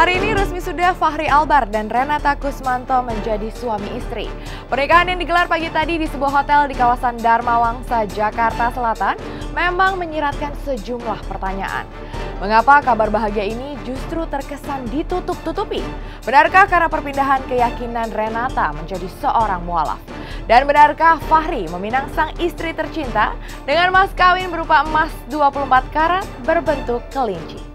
Hari ini resmi sudah Fachri Albar dan Renata Kusmanto menjadi suami istri. Pernikahan yang digelar pagi tadi di sebuah hotel di kawasan Dharma Wangsa, Jakarta Selatan memang menyiratkan sejumlah pertanyaan. Mengapa kabar bahagia ini justru terkesan ditutup-tutupi? Benarkah karena perpindahan keyakinan Renata menjadi seorang mualaf? Dan benarkah Fachri meminang sang istri tercinta dengan mas kawin berupa emas 24 karat berbentuk kelinci?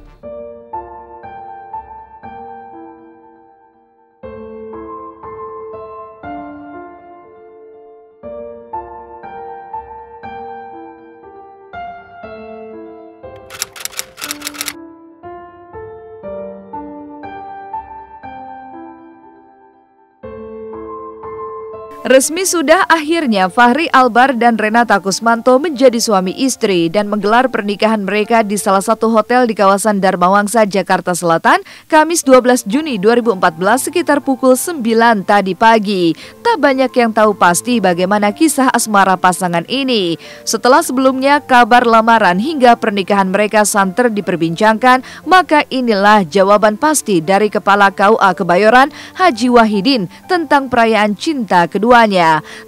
Resmi sudah akhirnya Fachri Albar dan Renata Kusmanto menjadi suami istri dan menggelar pernikahan mereka di salah satu hotel di kawasan Dharma Wangsa, Jakarta Selatan, Kamis 12 Juni 2014 sekitar pukul 9 tadi pagi. Tak banyak yang tahu pasti bagaimana kisah asmara pasangan ini. Setelah sebelumnya kabar lamaran hingga pernikahan mereka santer diperbincangkan, maka inilah jawaban pasti dari Kepala KUA Kebayoran, Haji Wahidin, tentang perayaan cinta kedua.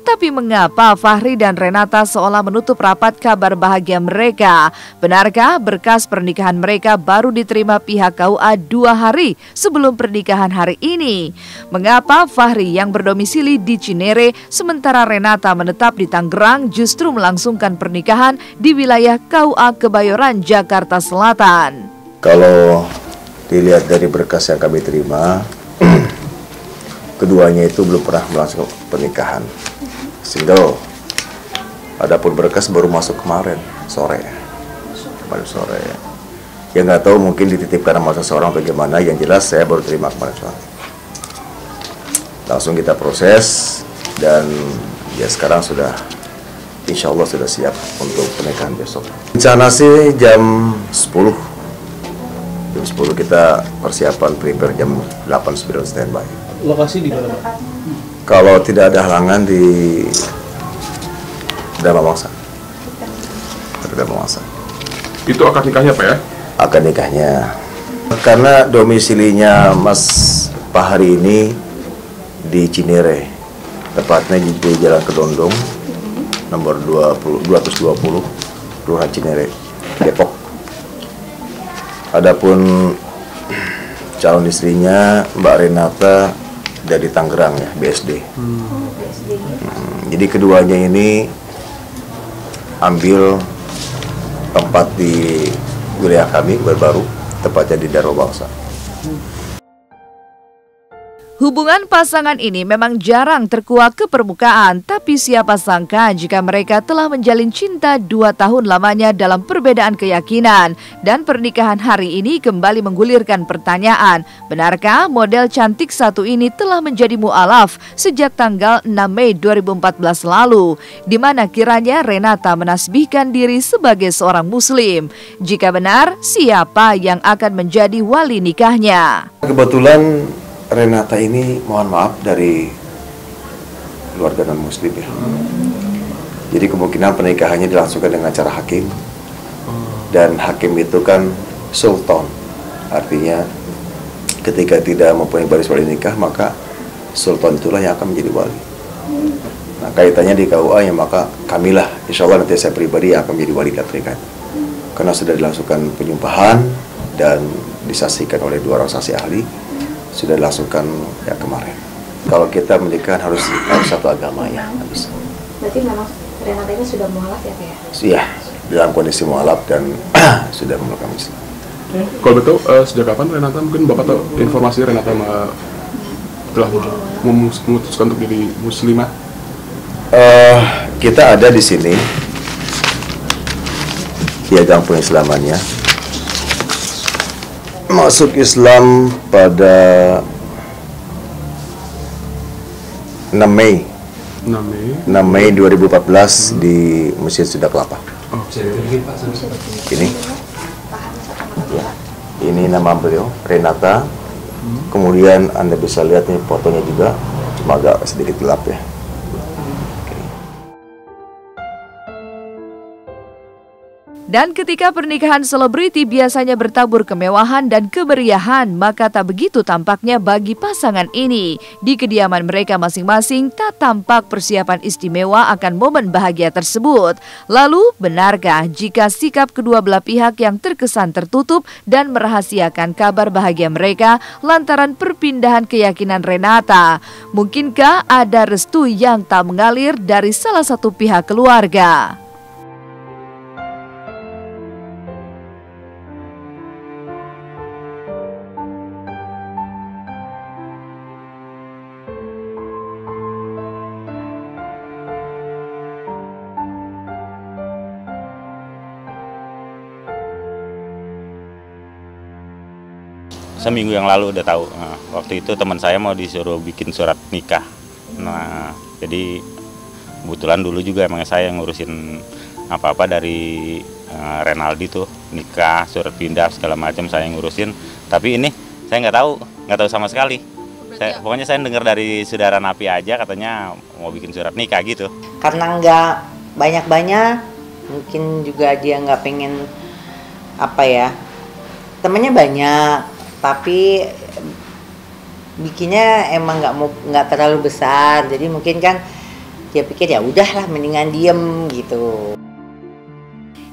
Tapi mengapa Fachri dan Renata seolah menutup rapat kabar bahagia mereka? Benarkah berkas pernikahan mereka baru diterima pihak KUA 2 hari sebelum pernikahan hari ini? Mengapa Fachri yang berdomisili di Cinere sementara Renata menetap di Tangerang justru melangsungkan pernikahan di wilayah KUA Kebayoran, Jakarta Selatan? Kalau dilihat dari berkas yang kami terima, keduanya itu belum pernah melangsungkan pernikahan, single. Adapun berkas baru masuk kemarin sore. Ya nggak tahu, mungkin dititipkan sama seseorang atau gimana. Yang jelas saya baru terima kemarin sore. Langsung kita proses dan ya sekarang sudah, insya Allah sudah siap untuk pernikahan besok. Rencana sih jam 10. Jam 10 kita persiapan, prepare jam 8-9 standby. Lokasi di mana? Kalau tidak ada halangan di Dharma Wangsa. Itu akad nikahnya Pak ya? Akad nikahnya. Karena domisilinya Mas Fachri ini di Cinere, tepatnya di Jalan Kedondong, nomor 220, Kelurahan Cinere, Depok. Adapun calon istrinya Mbak Renata dari Tangerang ya, BSD. Jadi keduanya ini ambil tempat di wilayah kami baru, tepatnya di Dharma Wangsa. Hubungan pasangan ini memang jarang terkuak ke permukaan, tapi siapa sangka jika mereka telah menjalin cinta 2 tahun lamanya dalam perbedaan keyakinan. Dan pernikahan hari ini kembali menggulirkan pertanyaan, benarkah model cantik satu ini telah menjadi mu'alaf sejak tanggal 6 Mei 2014 lalu, di mana kiranya Renata menasbihkan diri sebagai seorang muslim. Jika benar, siapa yang akan menjadi wali nikahnya? Kebetulan Renata ini, mohon maaf, dari keluarga non-muslim ya. Jadi kemungkinan pernikahannya dilangsungkan dengan cara hakim. Dan hakim itu kan sultan. Artinya ketika tidak mempunyai baris wali nikah, maka sultan itulah yang akan menjadi wali. Nah, kaitannya di KUA ya, maka kamilah, insya Allah nanti saya pribadi yang akan menjadi wali pernikahan. Karena sudah dilangsungkan penyumpahan dan disaksikan oleh 2 orang saksi ahli. Sudah dilangsungkan ya kemarin. Kalau kita menikah harus satu agama ya. Berarti memang Renata ini sudah mualaf ya Pak ya? Iya, dalam kondisi mualaf dan sudah memeluk Islam. Kalau betul, sejak kapan Renata, mungkin Bapak tahu informasi Renata telah memutuskan untuk jadi muslimah? Kita ada di sini piagam pengislamannya. Masuk Islam pada 6 Mei 2014 di Masjid Sunda Kelapa. Ini ya, ini nama beliau Renata. Kemudian Anda bisa lihat nih fotonya juga, cuma agak sedikit gelap ya. Dan ketika pernikahan selebriti biasanya bertabur kemewahan dan kemeriahan, maka tak begitu tampaknya bagi pasangan ini. Di kediaman mereka masing-masing tak tampak persiapan istimewa akan momen bahagia tersebut. Lalu, benarkah jika sikap kedua belah pihak yang terkesan tertutup dan merahasiakan kabar bahagia mereka lantaran perpindahan keyakinan Renata? Mungkinkah ada restu yang tak mengalir dari salah satu pihak keluarga? Seminggu yang lalu udah tahu. Nah, waktu itu teman saya mau disuruh bikin surat nikah. Nah, jadi kebetulan dulu juga emang saya yang ngurusin apa-apa dari Renaldi tuh, nikah, surat pindah segala macam saya yang ngurusin. Tapi ini saya nggak tahu sama sekali. Pokoknya saya dengar dari saudara Napi aja katanya mau bikin surat nikah gitu. Karena nggak banyak-banyak, mungkin juga dia nggak pengen temennya banyak. Tapi bikinnya emang nggak terlalu besar, jadi mungkin kan dia pikir ya udahlah mendingan diem gitu.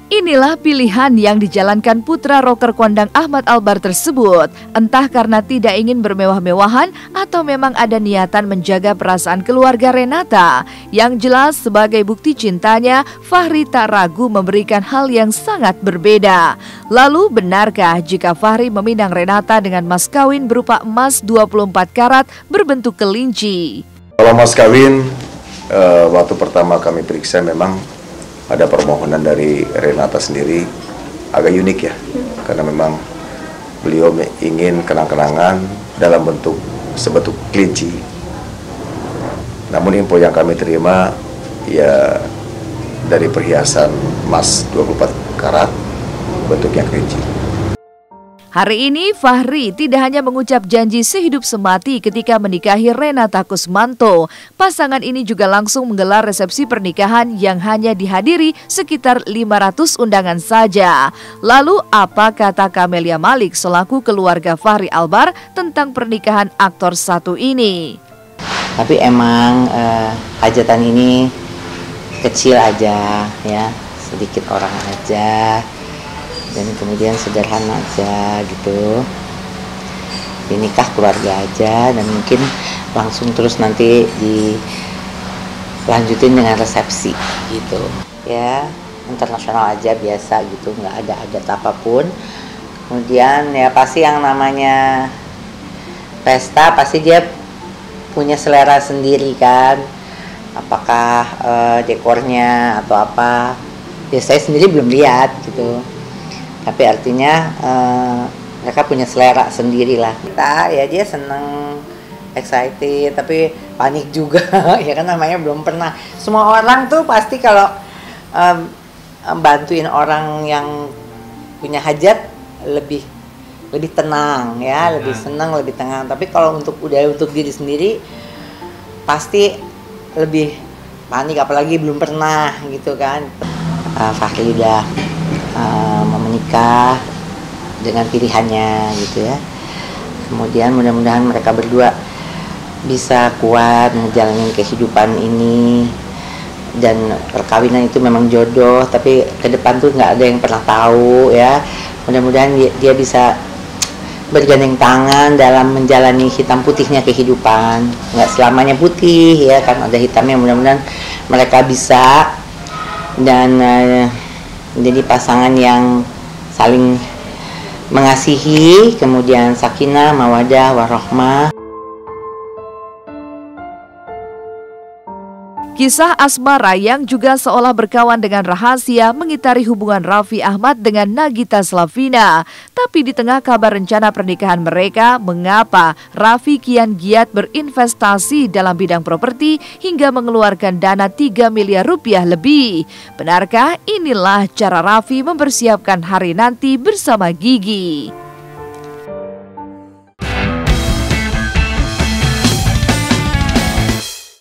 Inilah pilihan yang dijalankan putra rocker kondang Ahmad Albar tersebut. Entah karena tidak ingin bermewah-mewahan atau memang ada niatan menjaga perasaan keluarga Renata. Yang jelas sebagai bukti cintanya, Fahri tak ragu memberikan hal yang sangat berbeda. Lalu benarkah jika Fahri meminang Renata dengan mas kawin berupa emas 24 karat berbentuk kelinci? Kalau mas kawin, waktu pertama kami periksa memang ada permohonan dari Renata sendiri agak unik ya, karena memang beliau ingin kenang-kenangan dalam bentuk sebentuk kelinci. Namun info yang kami terima ya dari perhiasan emas 24 karat bentuknya kelinci. Hari ini Fahri tidak hanya mengucap janji sehidup semati ketika menikahi Renata Kusmanto. Pasangan ini juga langsung menggelar resepsi pernikahan yang hanya dihadiri sekitar 500 undangan saja. Lalu apa kata Camelia Malik selaku keluarga Fahri Albar tentang pernikahan aktor satu ini? Tapi emang hajatan ini kecil aja ya, sedikit orang aja. Dan kemudian sederhana aja gitu, dinikah keluarga aja, dan mungkin langsung terus nanti dilanjutin dengan resepsi gitu ya, internasional aja biasa gitu, nggak ada adat apapun. Kemudian ya pasti yang namanya pesta pasti dia punya selera sendiri kan, apakah dekornya atau apa ya saya sendiri belum lihat gitu. Tapi artinya mereka punya selera sendiri lah. Kita ya dia seneng, excited, tapi panik juga ya kan namanya belum pernah. Semua orang tuh pasti kalau bantuin orang yang punya hajat lebih tenang ya, lebih senang, lebih tenang. Tapi kalau untuk diri sendiri pasti lebih panik, apalagi belum pernah gitu kan. Fahri udah mau menikah dengan pilihannya gitu ya. Kemudian mudah-mudahan mereka berdua bisa kuat menjalani kehidupan ini, dan perkawinan itu memang jodoh, tapi ke depan tuh nggak ada yang pernah tahu ya. Mudah-mudahan dia bisa bergandeng tangan dalam menjalani hitam putihnya kehidupan. Nggak selamanya putih ya kan, ada hitamnya. Mudah-mudahan mereka bisa dan menjadi pasangan yang saling mengasihi, kemudian sakinah, mawadah, warahmah. Kisah asmara yang juga seolah berkawan dengan rahasia mengitari hubungan Raffi Ahmad dengan Nagita Slavina. Tapi di tengah kabar rencana pernikahan mereka, mengapa Raffi kian giat berinvestasi dalam bidang properti hingga mengeluarkan dana 3 miliar rupiah lebih? Benarkah inilah cara Raffi mempersiapkan hari nanti bersama Gigi?